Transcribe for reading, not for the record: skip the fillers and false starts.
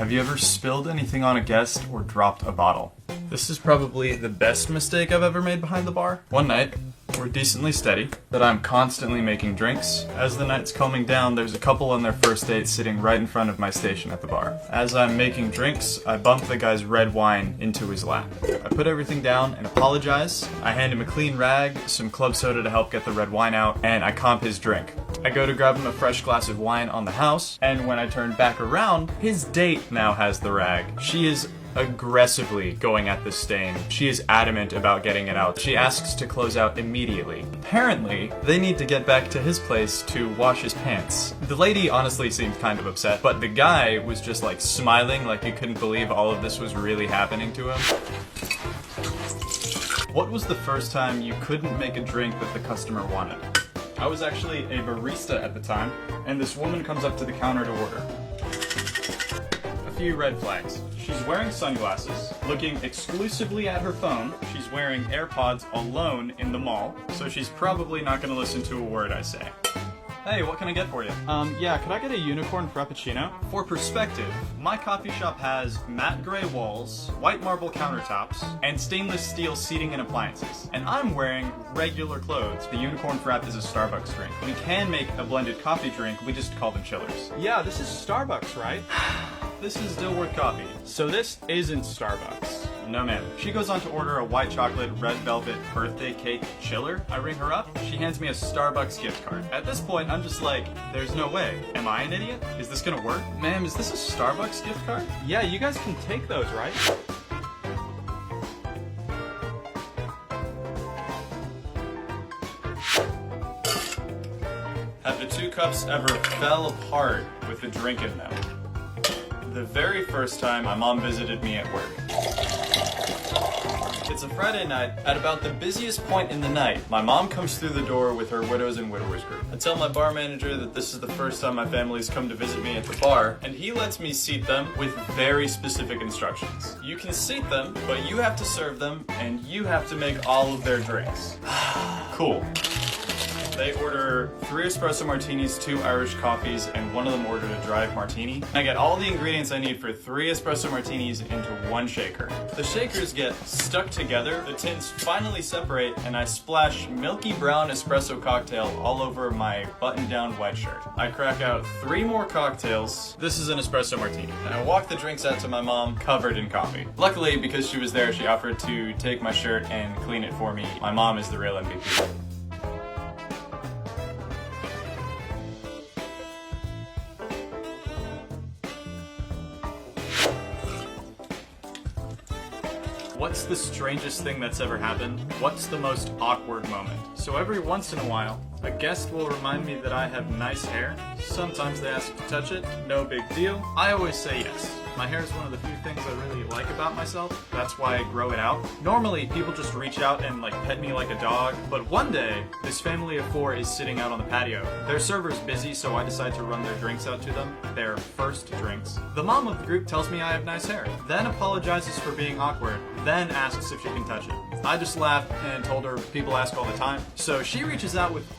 Have you ever spilled anything on a guest or dropped a bottle? This is probably the best mistake I've ever made behind the bar. One night, we're decently steady, but I'm constantly making drinks. As the night's calming down, there's a couple on their first date sitting right in front of my station at the bar. As I'm making drinks, I bump the guy's red wine into his lap. I put everything down and apologize. I hand him a clean rag, some club soda to help get the red wine out, and I comp his drink. I go to grab him a fresh glass of wine on the house, and when I turn back around, his date now has the rag. She is aggressively going at the stain. She is adamant about getting it out. She asks to close out immediately. Apparently, they need to get back to his place to wash his pants. The lady honestly seemed kind of upset, but the guy was just like smiling like he couldn't believe all of this was really happening to him. What was the first time you couldn't make a drink that the customer wanted? I was actually a barista at the time, and this woman comes up to the counter to order. A few red flags. She's wearing sunglasses, looking exclusively at her phone. She's wearing AirPods alone in the mall, so she's probably not going to listen to a word I say. Hey, what can I get for you? Yeah, could I get a unicorn frappuccino? For perspective, my coffee shop has matte gray walls, white marble countertops, and stainless steel seating and appliances. And I'm wearing regular clothes. The unicorn frap is a Starbucks drink. We can make a blended coffee drink, we just call them chillers. Yeah, this is Starbucks, right? This is Dilworth Coffee. So this isn't Starbucks. No ma'am. She goes on to order a white chocolate red velvet birthday cake chiller. I ring her up. She hands me a Starbucks gift card. At this point, I'm just like, there's no way. Am I an idiot? Is this gonna work? Ma'am, is this a Starbucks gift card? Yeah, you guys can take those, right? Have the two cups ever fell apart with a drink in them? The very first time my mom visited me at work. It's a Friday night. At about the busiest point in the night, my mom comes through the door with her widows and widowers group. I tell my bar manager that this is the first time my family's come to visit me at the bar, and he lets me seat them with very specific instructions. You can seat them, but you have to serve them, and you have to make all of their drinks. Cool. They order 3 espresso martinis, 2 Irish coffees, and one of them ordered a dry martini. I get all the ingredients I need for 3 espresso martinis into 1 shaker. The shakers get stuck together, the tins finally separate, and I splash milky brown espresso cocktail all over my button-down white shirt. I crack out 3 more cocktails. This is an espresso martini. And I walk the drinks out to my mom, covered in coffee. Luckily, because she was there, she offered to take my shirt and clean it for me. My mom is the real MVP. What's the strangest thing that's ever happened? What's the most awkward moment? So every once in a while, a guest will remind me that I have nice hair. Sometimes they ask to touch it, no big deal. I always say yes. My hair is one of the few things I really like about myself. That's why I grow it out. Normally, people just reach out and pet me like a dog. But one day, this family of 4 is sitting out on the patio. Their server's busy, so I decide to run their drinks out to them. Their first drinks. The mom of the group tells me I have nice hair, then apologizes for being awkward, then asks if she can touch it. I just laughed and told her people ask all the time. So she reaches out with